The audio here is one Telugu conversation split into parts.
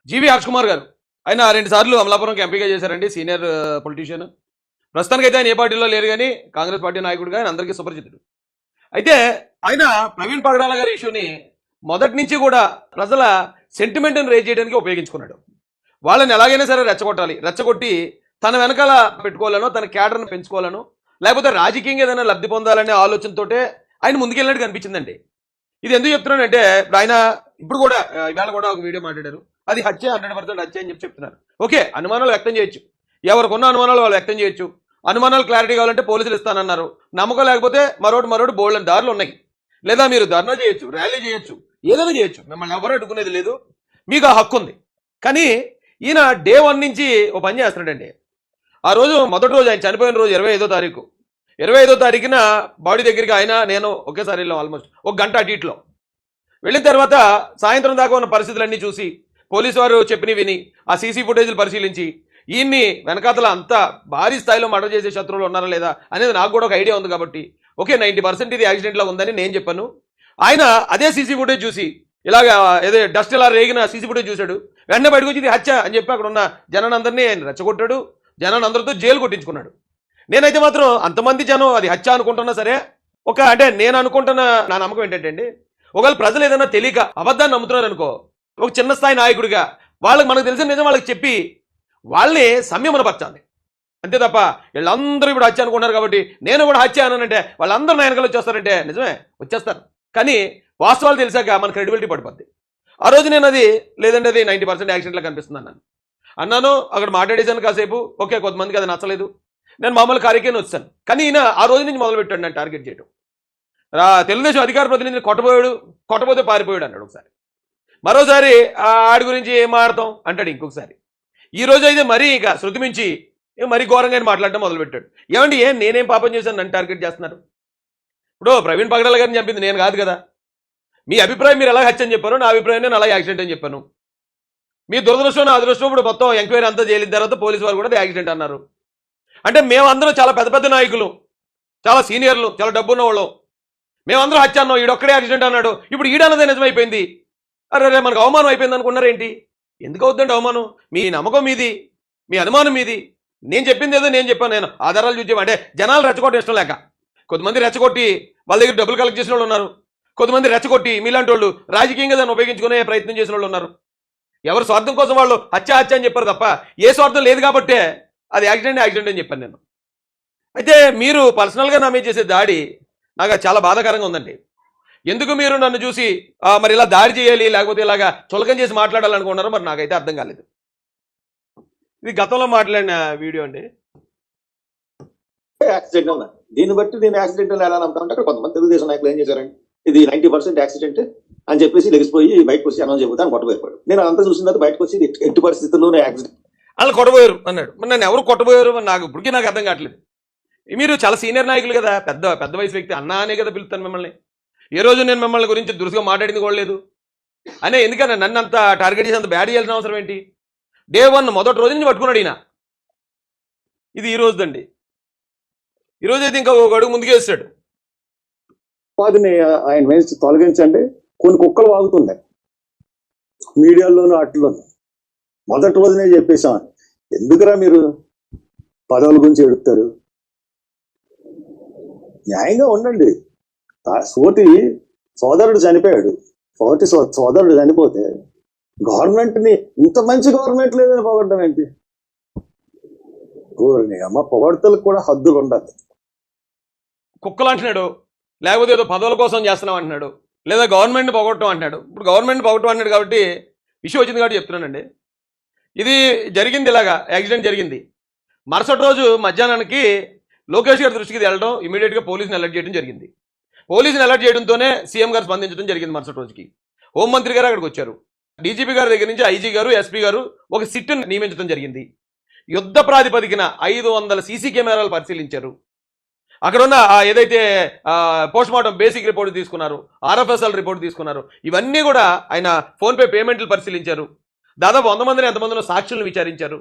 జీవి హర్ష్ కుమార్ గారు. ఆయన 2 సార్లు అమలాపురంకి ఎంపీగా చేశారండి. Senior politician. ప్రస్తుతానికైతే ఆయన ఏ పార్టీలో లేరు కానీ కాంగ్రెస్ పార్టీ నాయకుడిగా ఆయన అందరికీ సుపరిచితుడు. అయితే ఆయన ప్రవీణ్ పగడాల గారి ఇష్యూని మొదటి నుంచి కూడా ప్రజల సెంటిమెంట్ని రేజ్ చేయడానికి ఉపయోగించుకున్నాడు. వాళ్ళని ఎలాగైనా సరే రెచ్చగొట్టాలి, రెచ్చగొట్టి తన వెనకాల పెట్టుకోవాలనో, తన క్యాడర్ని పెంచుకోవాలనో, లేకపోతే రాజకీయంగా ఏదైనా లబ్ధి పొందాలనే ఆలోచనతోటే ఆయన ముందుకెళ్ళినట్టు కనిపించిందండి. ఇది ఎందుకు చెప్తున్నానంటే ఆయన ఇప్పుడు కూడా ఇవాళ కూడా ఒక వీడియో మాట్లాడారు. అది హత్య 100% హత్య అని చెప్తున్నారు. ఓకే, అనుమానాలు వ్యక్తం చేయొచ్చు, ఎవరికున్న అనుమానాలు వాళ్ళు వ్యక్తం చేయొచ్చు. అనుమానాలు క్లారిటీ కావాలంటే పోలీసులు ఇస్తానన్నారు. నమ్మకం లేకపోతే మరోటి బోల్డెన్ దారులు ఉన్నాయి. లేదా మీరు ధర్నా చేయొచ్చు, ర్యాలీ చేయొచ్చు, ఏదైనా చేయొచ్చు, మిమ్మల్ని ఎవరు అడ్డుకునేది లేదు, మీకు ఆ హక్కు ఉంది. కానీ ఈయన డే 1 నుంచి ఓ పని చేస్తున్నాడండి. ఆ రోజు మొదటి రోజు ఆయన చనిపోయిన రోజు 25వ తారీఖు 25వ తారీఖున బాడీ దగ్గరికి ఆయన నేను ఒకేసారి వెళ్ళాం. ఆల్మోస్ట్ ఒక గంట అటు ఇట్లో వెళ్ళిన తర్వాత సాయంత్రం దాకా ఉన్న పరిస్థితులన్నీ చూసి పోలీసు వారు చెప్పినవి విని ఆ సీసీ ఫుటేజ్లు పరిశీలించి ఈయన్ని వెనకాతల అంత భారీ స్థాయిలో మర్డర్ చేసే శత్రువులు ఉన్నారా లేదా అనేది నాకు కూడా ఒక ఐడియా ఉంది. కాబట్టి ఓకే 90% ఇది యాక్సిడెంట్లో ఉందని నేను చెప్పాను. ఆయన అదే సీసీ ఫుటేజ్ చూసి ఇలాగా ఏదో డస్ట్ ఇలా రేగిన సీసీ ఫుటేజ్ చూశాడు. వెంటనే బయటకు వచ్చి ఇది హత్య అని చెప్పి అక్కడ ఉన్న జనాన్ని ఆయన రెచ్చగొట్టాడు. జనాన్ని అందరితో జైలు కొట్టించుకున్నాడు. నేనైతే మాత్రం అంతమంది జనం అది హత్య అనుకుంటున్నా సరే, అంటే నేను అనుకుంటున్న నా నమ్మకం ఏంటంటే అండి, ఒకవేళ ప్రజలు ఏదైనా తెలియక అబద్ధాన్ని నమ్ముతున్నారు అనుకో, ఒక చిన్న స్థాయి నాయకుడిగా మనకు తెలిసిన నిజం వాళ్ళకి చెప్పి వాళ్ళని సంయమనపరచాలి. అంతే తప్ప వీళ్ళందరూ ఇప్పుడు హత్య అనుకుంటున్నారు కాబట్టి నేను కూడా హత్య అనంటే వాళ్ళందరూ నా వెనకాల వచ్చేస్తారంటే నిజమే వచ్చేస్తారు. కానీ వాస్తవాలు తెలిసాక మన క్రెడిబిలిటీ పడిపోద్ది. ఆ రోజు నేను అది లేదంటే అది 90% యాక్సిడెంట్లో కనిపిస్తుంది అన్నాను. అక్కడ మాట్లాడేసాను కాసేపు. ఓకే, కొంతమందికి అది నచ్చలేదు. నేను మామూలు కార్యక్రమం వచ్చాను. కానీ ఈయన ఆ రోజు నుంచి మొదలుపెట్టాడు నన్ను టార్గెట్ చేయడం. తెలుగుదేశం అధికార ప్రతినిధిని కొట్టబోతే పారిపోయాడు అన్నాడు ఒకసారి. మరోసారి ఆడి గురించి ఏం మాడతాం అంటాడు ఇంకొకసారి. ఈ రోజు అయితే మరీ ఇక శృతి మించి మరీ ఘోరంగా మాట్లాడటం మొదలుపెట్టాడు. ఏమండి నేనేం పాపం చేశాను నన్ను టార్గెట్ చేస్తున్నారు? ఇప్పుడు ప్రవీణ్ పగడాల గారిని చంపింది నేను కాదు కదా. మీ అభిప్రాయం మీరు ఎలా హత్య అని చెప్పారు, నా అభిప్రాయం నేను అలాగే యాక్సిడెంట్ అని చెప్పాను. మీ దురదృష్టం నా అదృష్టం ఇప్పుడు మొత్తం ఎంక్వైరీ అంతా చేయలిన తర్వాత పోలీసు వారు కూడా యాక్సిడెంట్ అన్నారు. అంటే మేమందరం చాలా పెద్ద పెద్ద నాయకులు, చాలా సీనియర్లు, చాలా డబ్బున్న వాళ్ళం, మేమందరం హత్య అన్నాం, ఈడొక్కడే యాక్సిడెంట్ అన్నాడు. ఇప్పుడు ఈడన్నదే నిజమైపోయింది. అరే మనకు అవమానం అయిపోయింది అనుకున్నారేంటి? ఎందుకు అవుతుందండి అవమానం? మీ నమ్మకం మీది, మీ అనుమానం మీది. నేను చెప్పింది ఏదో నేను చెప్పాను. నేను ఆధారాలు చూసాము. అంటే జనాలు రెచ్చగొట్టడం ఇష్టం లేక కొంతమంది రెచ్చగొట్టి వాళ్ళ దగ్గర డబ్బులు కలెక్ట్ చేసిన వాళ్ళు ఉన్నారు. కొంతమంది రెచ్చగొట్టి మీలాంటి వాళ్ళు రాజకీయంగా దాన్ని ఉపయోగించుకునే ప్రయత్నం చేసిన వాళ్ళు ఉన్నారు. ఎవరు స్వార్థం కోసం వాళ్ళు హత్య అని చెప్పారు తప్ప ఏ స్వార్థం లేదు కాబట్టే అది యాక్సిడెంట్ అని చెప్పాను నేను. అయితే మీరు పర్సనల్గా నా మీద చేసే దాడి నాకు చాలా బాధాకరంగా ఉందండి. ఎందుకు మీరు నన్ను చూసి మరి ఇలా దాడి చేయాలి లేకపోతే ఇలాగా చులకం చేసి మాట్లాడాలనుకున్నారో మరి నాకైతే అర్థం కాలేదు. ఇది గతంలో మాట్లాడిన వీడియో అండి. యాక్సిడెంట్ ఉన్నా దీన్ని బట్టి నేను యాక్సిడెంట్ ఎలా నమ్ముతానంటే అక్కడ కొంతమంది తెలుగుదేశం నాయకులు ఏం చేశారండి, ఇది 90% యాక్సిడెంట్ అని చెప్పేసి లెగిసిపోయి బయటకు వచ్చి అనౌన్స్ చెబుతాను కొట్టబోయారు. నేను అంతా చూసిన తర్వాత బయటకు వచ్చి ఎట్టి పరిస్థితుల్లోనే యాక్సిడెంట్ వాళ్ళు కొట్టబోయారు అన్నాడు. మరి నన్ను ఎవరు కొట్టబోయారు నాకు ఇప్పటికీ నాకు అర్థం కావట్లేదు. మీరు చాలా సీనియర్ నాయకులు కదా, పెద్ద వయసు వ్యక్తి, అన్నా అనే కదా పిలుస్తాను మిమ్మల్ని. ఏ రోజు నేను మిమ్మల్ని గురించి దురుసుగా మాట్లాడింది కూడా లేదు. అనే ఎందుకన్నా నన్ను అంత టార్గెట్ చేసి అంత బ్యాడ్ చేయాల్సిన అవసరం ఏంటి? డే 1 మొదటి రోజు నుంచి పట్టుకున్నాడు ఈయన. ఇది ఈ రోజుదండి. ఈ రోజు అయితే ఇంకా ఒక అడుగు ముందుకే వేస్తాడు. ఆయన వేసి తొలగించండి. కొన్ని కుక్కలు వాగుతున్నాయి మీడియాలోనూ వాటిలోనూ. మొదటి రోజునే చెప్పేశాం, ఎందుకురా మీరు పదవుల గురించి ఎడుతారు, న్యాయంగా ఉండండి. సోటి సోదరుడు చనిపోయాడు, సోదరుడు చనిపోతే గవర్నమెంట్ని ఇంత మంచి గవర్నమెంట్ లేదని పొగడడం ఏంటి? అమ్మ పొగడతలకు కూడా హద్దులు ఉండాలి. కుక్కలు అంటున్నాడు, లేకపోతే ఏదో పదవుల కోసం చేస్తున్నాం అంటున్నాడు, లేదా గవర్నమెంట్ని పొగొట్టడం అంటున్నాడు. ఇప్పుడు గవర్నమెంట్ పొగొట్టడం అన్నాడు కాబట్టి ఇష్యూ వచ్చింది కాబట్టి చెప్తున్నానండి. ఇది జరిగింది, ఇలాగా యాక్సిడెంట్ జరిగింది. మరుసటి రోజు మధ్యాహ్నానికి లోకేష్ గారి దృష్టికి వెళ్ళడం, ఇమీడియట్గా పోలీసుని అలర్ట్ చేయడం జరిగింది. పోలీసుని అలర్ట్ చేయడంతోనే సీఎం గారు స్పందించడం జరిగింది. మరుసటి రోజుకి హోంమంత్రి గారు అక్కడికి వచ్చారు. డీజీపీ గారి దగ్గర నుంచి ఐజీ గారు, ఎస్పీ గారు ఒక సిట్ను నియమించడం జరిగింది. యుద్ధ ప్రాతిపదికన 500 సీసీ కెమెరాలు పరిశీలించారు. అక్కడున్న ఏదైతే పోస్ట్మార్టం బేసిక్ రిపోర్ట్ తీసుకున్నారు, ఆర్ఎఫ్ఎస్ఎల్ రిపోర్ట్ తీసుకున్నారు, ఇవన్నీ కూడా ఆయన ఫోన్పే పేమెంట్లు పరిశీలించారు. దాదాపు 100 మందిని ఎంతమందిలో సాక్షులను విచారించారు.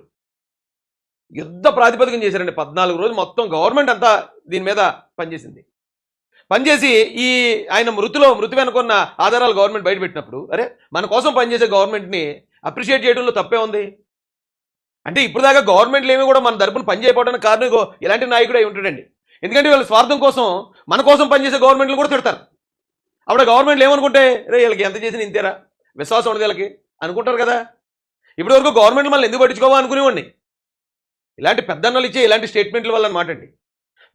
యుద్ధ ప్రాతిపదికన చేశారండి. 14 రోజులు మొత్తం గవర్నమెంట్ అంతా దీని మీద పనిచేసి ఆయన మృతి వెనుకున్న ఆధారాలు గవర్నమెంట్ బయటపెట్టినప్పుడు, అరే మన కోసం పనిచేసే గవర్నమెంట్ని అప్రిషియేట్ చేయడంలో తప్పే ఉంది. అంటే ఇప్పుడు దాకా గవర్నమెంట్లు ఏమి కూడా మన తరపున పని చేయకపోవడానికి కారణం ఇగో ఇలాంటి నాయకుడు అయి ఉంటాడండి. ఎందుకంటే వీళ్ళ స్వార్థం కోసం మన కోసం పనిచేసే గవర్నమెంట్లు కూడా తిడతారు. అప్పుడు గవర్నమెంట్లు ఏమనుకుంటే రే వీళ్ళకి ఎంత చేసిన ఇంతేరా, విశ్వాసం ఉండదు వీళ్ళకి అనుకుంటారు కదా. ఇప్పటి వరకు గవర్నమెంట్ మనల్ని ఎందుకు పట్టించుకోవా అనుకునేవాడిని. ఇలాంటి పెద్దన్నలు ఇచ్చే ఇలాంటి స్టేట్మెంట్ల వల్ల అనమాట అండి.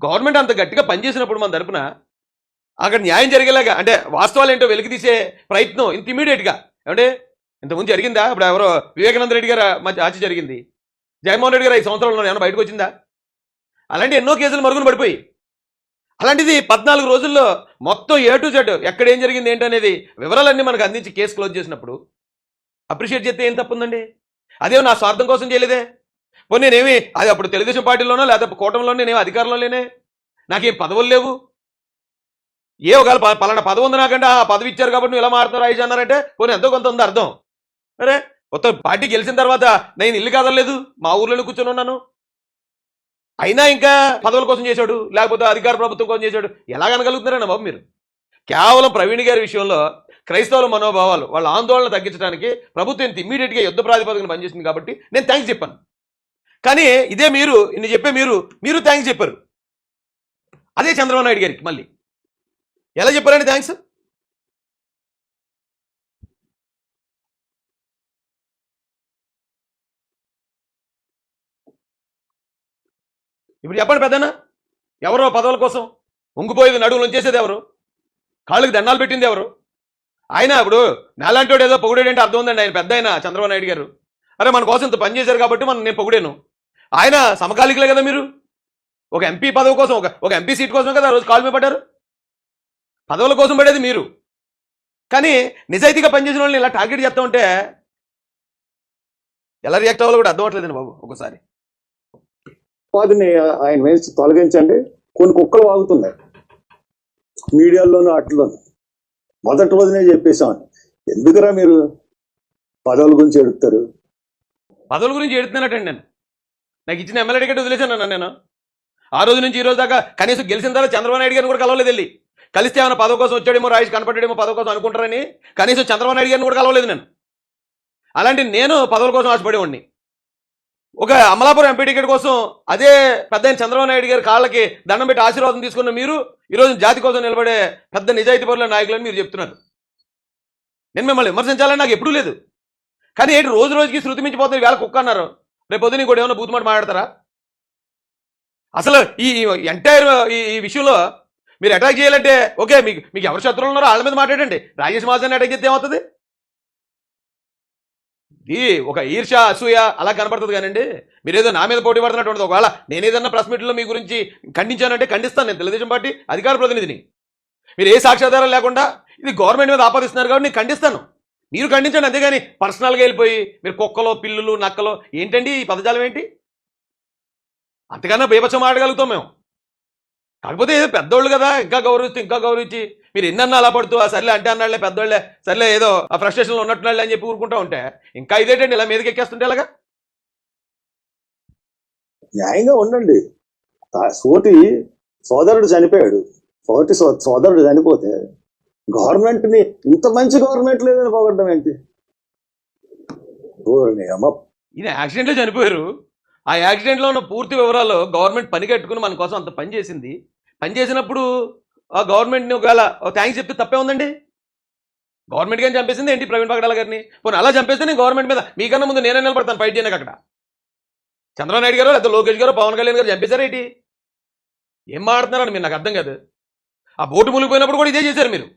గవర్నమెంట్ అంత గట్టిగా పనిచేసినప్పుడు మన తరపున అక్కడ న్యాయం జరిగేలాగా అంటే వాస్తవాలు ఏంటో వెలికి తీసే ప్రయత్నం ఇంత ఇమీడియట్గా అంటే ఇంతకుముందు జరిగిందా? ఇప్పుడు ఎవరో వివేకానంద రెడ్డి గారు మధ్య హత్య జరిగింది, జగన్మోహన్ రెడ్డి గారు 5 సంవత్సరాల్లో ఏమైనా బయటకు వచ్చిందా? అలాంటి ఎన్నో కేసులు మరుగున పడిపోయి, అలాంటిది 14 రోజుల్లో మొత్తం A to Z ఎక్కడ ఏం జరిగింది ఏంటనేది వివరాలన్నీ మనకు అందించి కేసు క్లోజ్ చేసినప్పుడు అప్రిషియేట్ చేస్తే ఏం తప్పుందండి? అదే నా స్వార్థం కోసం చేయలేదే. పోనీ నేనేమి అది అప్పుడు తెలుగుదేశం పార్టీలోనో లేకపోతే కూటమిలోనో నేనేమి అధికారంలో లేనే, నాకేం పదవులు లేవు. ఒకవేళ పలానా పదవి ఉంది నాకంటే ఆ పదవి ఇచ్చారు కాబట్టి నువ్వు ఇలా మారుతారు రాయిష్ అన్నారంటే పోనీ ఎంతో కొంత ఉంది అర్థం. అరే కొత్త పార్టీ గెలిచిన తర్వాత నేను ఇల్లు కదలలేదు, మా ఊర్లోనే కూర్చొని ఉన్నాను. అయినా ఇంకా పదవుల కోసం చేశాడు లేకపోతే అధికార ప్రభుత్వం కోసం చేశాడు ఎలాగనగలుగుతున్నారన్న బాబు మీరు? కేవలం ప్రవీణ్ గారి విషయంలో క్రైస్తవుల మనోభావాలు వాళ్ళ ఆందోళన తగ్గించడానికి ప్రభుత్వం ఇంత ఇమ్మీడియట్గా యుద్ధ ప్రాతిపదికన పనిచేసింది కాబట్టి నేను థ్యాంక్స్ చెప్పాను. కానీ ఇదే మీరు ఇన్ని చెప్పే మీరు థ్యాంక్స్ చెప్పారు. అదే చంద్రబాబు నాయుడు గారికి మళ్ళీ ఎలా చెప్పారండి థ్యాంక్స్? ఇప్పుడు చెప్పండి పెద్దనా, ఎవరో పదవుల కోసం ఉంగిపోయేది నడువులు ఉంచేసేది ఎవరు? కాళ్ళకి దండాలు పెట్టింది ఎవరు? ఆయన ఇప్పుడు నాలాంటి ఏదో పొగిడేంటే అర్థం ఉందండి. ఆయన పెద్ద ఆయన చంద్రబాబు నాయుడు గారు అరే మన కోసం ఇంత పని చేశారు కాబట్టి నేను పొగిడాను. ఆయన సమకాలికలే కదా మీరు. ఒక ఎంపీ పదవి కోసం ఒక ఎంపీ సీట్ కోసమే కదా ఆ రోజు కాలు మీద పడ్డారు. పదవుల కోసం పడేది మీరు. కానీ నిజాయితీగా పనిచేసిన వాళ్ళని ఇలా టార్గెట్ చేస్తూ ఉంటే ఎలా రియాక్ట్ అవ్వాలో కూడా అర్థం అవట్లేదండి బాబు. ఒకసారి వాటిని ఆయన వేసి తొలగించండి. కొన్ని కుక్కలు వాగుతున్నాయి మీడియాలోనూ వాటిలోనూ. మొదటి రోజునే చెప్పేసామని ఎందుకురా మీరు పదవుల గురించి ఎడుతారు? పదవుల గురించి ఎడుతున్నానటండి. నాకు ఇచ్చిన ఎమ్మెల్యే టికెట్ వదిలేశాను నేను. ఆ రోజు నుంచి ఈ రోజు దాకా కనీసం గెలిచిన తర్వాత చంద్రబాబు నాయుడు గారిని కూడా కలవలేదు. వెళ్ళి కలిస్తే ఏమైనా పదవి కోసం వచ్చాడేమో, రాయిష్ కనపడ్డాడేమో పదవి కోసం అనుకుంటారని కనీసం చంద్రబాబు నాయుడు గారిని కూడా కలవలేదు నేను. అలాంటి నేను పదవుల కోసం ఆశపడేవాడిని. ఒక అమలాపురం ఎంపీ టికెట్ కోసం అదే పెద్ద చంద్రబాబు నాయుడు గారి కాళ్ళకి దండం పెట్టి ఆశీర్వాదం తీసుకున్న మీరు ఈరోజు జాతి కోసం నిలబడే పెద్ద నిజాయితీ పరుల నాయకులని మీరు చెప్తున్నారు. నేను మిమ్మల్ని విమర్శించాలని నాకు ఎప్పుడూ లేదు. కానీ ఏంటి రోజు రోజుకి శృతి మించిపోతుంది. వేళ కుక్క అన్నారు, రేపు పొద్దున కూడా ఏమైనా బూతుమాట మాట్లాడతారా? అసలు ఈ ఎంటైర్ ఈ విషయంలో మీరు అటాక్ చేయాలంటే ఓకే, మీకు ఎవరు శత్రువులు ఉన్నారో వాళ్ళ మీద మాట్లాడండి. రాజేష్ మాజాన్ని అటాక్ చేస్తే ఏమవుతుంది? ఇది ఒక ఈర్ష అసూయ అలా కనపడుతుంది కానండి. మీరేదో నా మీద పోటీ పడుతున్నట్టు. ఒకవేళ నేనేదన్నా ప్రెస్ మీట్లో మీ గురించి ఖండించానంటే ఖండిస్తాను. నేను తెలుగుదేశం పార్టీ అధికార ప్రతినిధిని. మీరు ఏ సాక్ష్యాధారం లేకుండా ఇది గవర్నమెంట్ మీద ఆపాదిస్తున్నారు కాబట్టి నేను ఖండిస్తాను. మీరు ఖండించండి, అంతేగాని పర్సనల్గా వెళ్ళిపోయి మీరు కుక్కలో పిల్లులు నక్కలో ఏంటండి ఈ పదజాలం ఏంటి? అంతకన్నా బేపచ్చం ఆడగలుగుతాం మేము. కాకపోతే ఏదో పెద్దోళ్ళు కదా, ఇంకా గౌరవించి మీరు ఎన్నన్నా అలా పడుతూ ఆ సర్లే అంటే అన్నాళ్ళే పెద్దోళ్ళే సర్లే ఏదో ఆ ఫ్రస్ట్రేషన్లో ఉన్నట్టున్నాళ్ళే అని చెప్పి ఊరుకుంటా ఉంటే ఇంకా ఇదేంటండి ఇలా మీదకి ఎక్కేస్తుంటే ఎలాగా? న్యాయంగా ఉండండి. సోటి సోదరుడు చనిపోయాడు, సోదరుడు చనిపోతే గవర్నమెంట్ ని ఇంత మంచి గవర్నమెంట్ లేదని పోగొట్టడం ఏంటి? ఇది యాక్సిడెంట్లో చనిపోయారు. ఆ యాక్సిడెంట్లో ఉన్న పూర్తి వివరాలు గవర్నమెంట్ పని కట్టుకుని మన కోసం అంత పని చేసింది. పని చేసినప్పుడు ఆ గవర్నమెంట్ని ఒకవేళ థ్యాంక్స్ చెప్తే తప్పే ఉందండి. గవర్నమెంట్ కానీ చంపేసింది ఏంటి ప్రవీణ్ పగడాల గారిని? పోనీ అలా చంపేస్తే నేను గవర్నమెంట్ మీద మీకన్నా ముందు నేనే నిలబడతాను ఫైట్ చేయడానికి. అక్కడ చంద్రబాబు నాయుడు గారు లేదా లోకేష్ గారు పవన్ కళ్యాణ్ గారు చంపేశారేంటి? ఏం మాట్లాడుతున్నారని మీరు నాకు అర్థం కాదు. ఆ బోటు మునిగిపోయినప్పుడు కూడా ఇదే చేశారు మీరు.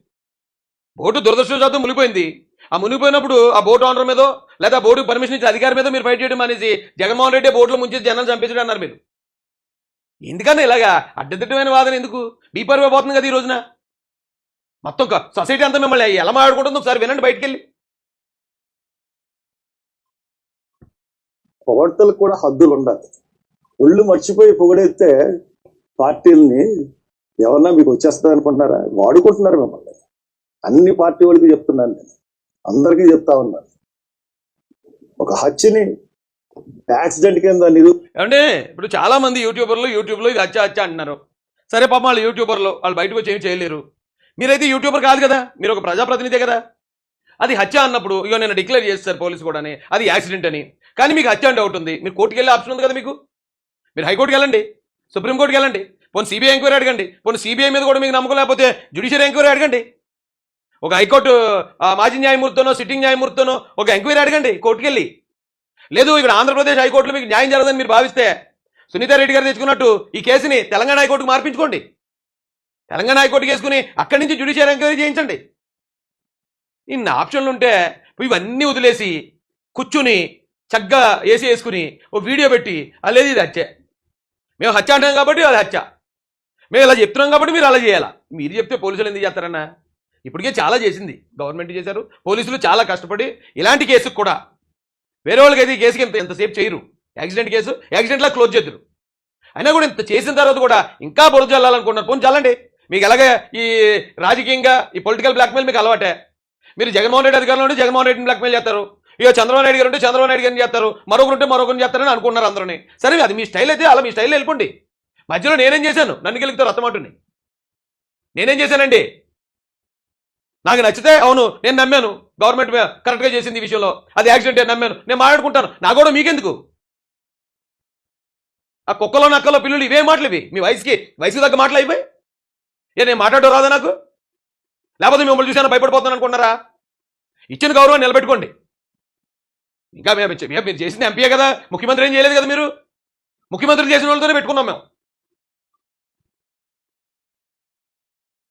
బోటు దురదృష్టవశాత్తు మునిగిపోయింది. ఆ మునిగిపోయినప్పుడు ఆ బోటు ఓనర్ మీదో లేదా బోటు పర్మిషన్ ఇచ్చే అధికారి మీద మీరు ఫైట్ చేయడం అనేసి జగన్మోహన్ రెడ్డి బోట్లో ముంచేసి జనాలు చంపించడం అన్నారు మీరు. ఎందుకన్నా ఇలాగా అడ్డదిడ్డమైన వాదన ఎందుకు? బీపర్వే పోతుంది కదా ఈ రోజున. మొత్తం సొసైటీ అంతా మిమ్మల్ని ఎలా మాట్లాడుకుంటుందో ఒకసారి వినండి బయటికి వెళ్ళి. పొగడ్తలకు కూడా హద్దులు ఉండాలి. ఒళ్ళు మర్చిపోయి పొగడెత్తే పార్టీలని ఎవరన్నా మీకు వచ్చేస్తుంది అనుకుంటున్నారా? వాడుకుంటున్నారు మిమ్మల్ని. అన్ని పార్టీ వాళ్ళకి చెప్తున్నాను, నేను అందరికీ చెప్తా ఉన్నాను. ఒక హత్యని యాక్సిడెంట్ కింద అంటే ఇప్పుడు చాలా మంది యూట్యూబర్లు యూట్యూబ్లో ఇది హత్య అంటున్నారు. సరే పాపం వాళ్ళు యూట్యూబర్లు, వాళ్ళు బయటకు వచ్చి ఏం చేయలేరు. మీరైతే యూట్యూబర్ కాదు కదా, మీరు ఒక ప్రజాప్రతినిధే కదా. అది హత్య అన్నప్పుడు ఇగో నేను డిక్లేర్ చేస్తారు పోలీసు కూడా అది యాక్సిడెంట్ అని. కానీ మీకు హత్య అని డౌట్ ఉంది, మీరు కోర్టుకు వెళ్ళే ఆప్షన్ ఉంది కదా మీకు. మీరు హైకోర్టుకి వెళ్ళండి, సుప్రీంకోర్టుకి వెళ్ళండి, పోనీ సిబిఐ ఎంక్వైరీ అడగండి, పోనీ సిబిఐ మీద కూడా మీకు నమ్మకం లేకపోతే జ్యుడిషియరీ ఎంక్వైరీ అడగండి. ఒక హైకోర్టు మాజీ న్యాయమూర్తితోనో సిట్టింగ్ న్యాయమూర్తితోనో ఒక ఎంక్వైరీ అడగండి కోర్టుకు వెళ్ళి. లేదు ఇక్కడ ఆంధ్రప్రదేశ్ హైకోర్టులో మీకు న్యాయం జరగదని మీరు భావిస్తే సునీతారెడ్డి గారు తెచ్చుకున్నట్టు ఈ కేసుని తెలంగాణ హైకోర్టుకు మార్పించుకోండి. తెలంగాణ హైకోర్టుకి వేసుకుని అక్కడి నుంచి జ్యుడిషియరీ ఎంక్వైరీ చేయించండి. ఇన్ని ఆప్షన్లు ఉంటే ఇవన్నీ వదిలేసి కూర్చుని చక్కగా ఏసీ వేసుకుని ఓ వీడియో పెట్టి లేదు ఇది హత్య, మేము హత్య అంటాం కాబట్టి అది హత్య, మేము ఇలా చెప్తున్నాం కాబట్టి మీరు అలా చేయాలా. మీరు చెప్తే పోలీసులు ఎందుకు చేస్తారన్నా? ఇప్పటికే చాలా చేసింది గవర్నమెంట్ చేశారు, పోలీసులు చాలా కష్టపడి ఇలాంటి కేసుకు కూడా వేరే వాళ్ళకి అయితే ఈ కేసుకి ఎంతసేపు చేయరు. యాక్సిడెంట్ కేసు యాక్సిడెంట్లా క్లోజ్ చేద్దరు. అయినా కూడా ఇంత చేసిన తర్వాత కూడా ఇంకా బురద చల్లాలనుకుంటున్నారు. పోనీ చల్లండి. మీకు ఎలాగే ఈ రాజకీయంగా ఈ పొలిటికల్ బ్లాక్మెయిల్ మీకు అలవాటే. మీరు జగన్మోహన్ రెడ్డి అధికారంలో ఉంటే జగన్మోహన్ రెడ్డిని బ్లాక్మెయిల్ చేస్తారు, ఇక చంద్రబాబు నాయుడు గారు ఉంటే చంద్రబాబు నాయుడు గారిని చేస్తారు, మరొకరు ఉంటే మరొకరిని చేస్తారని అనుకున్నారు అందరూ. సరే అది మీ స్టైల్ అయితే అలా మీ స్టైల్లో వెళ్ళిపోండి. మధ్యలో నేనేం చేశాను? నన్ను గెలుగుతారు రత్తమాటుని. నేనేం చేశానండి? నాకు నచ్చితే అవును నేను నమ్మాను గవర్నమెంట్ కరెక్ట్గా చేసింది ఈ విషయంలో, అది యాక్సిడెంట్ నమ్మాను, నేను మాట్లాడుకుంటాను. నా కూడా మీకెందుకు? ఆ కుక్కలో నక్కలో పిల్లలు ఇవే మాటలు, ఇవి మీ వయసుకి తగ్గ మాటలు అయిపోయి నేను మాట్లాడడం రాదా నాకు? లేకపోతే మిమ్మల్ని చూసాను భయపడిపోతాను అనుకున్నారా? ఇచ్చిన గౌరవం నిలబెట్టుకోండి. ఇంకా మీరు చేసింది ఎంపీఏ కదా, ముఖ్యమంత్రి ఏం చేయలేదు కదా. మీరు ముఖ్యమంత్రి చేసిన వాళ్ళతోనే పెట్టుకున్నాం మేము.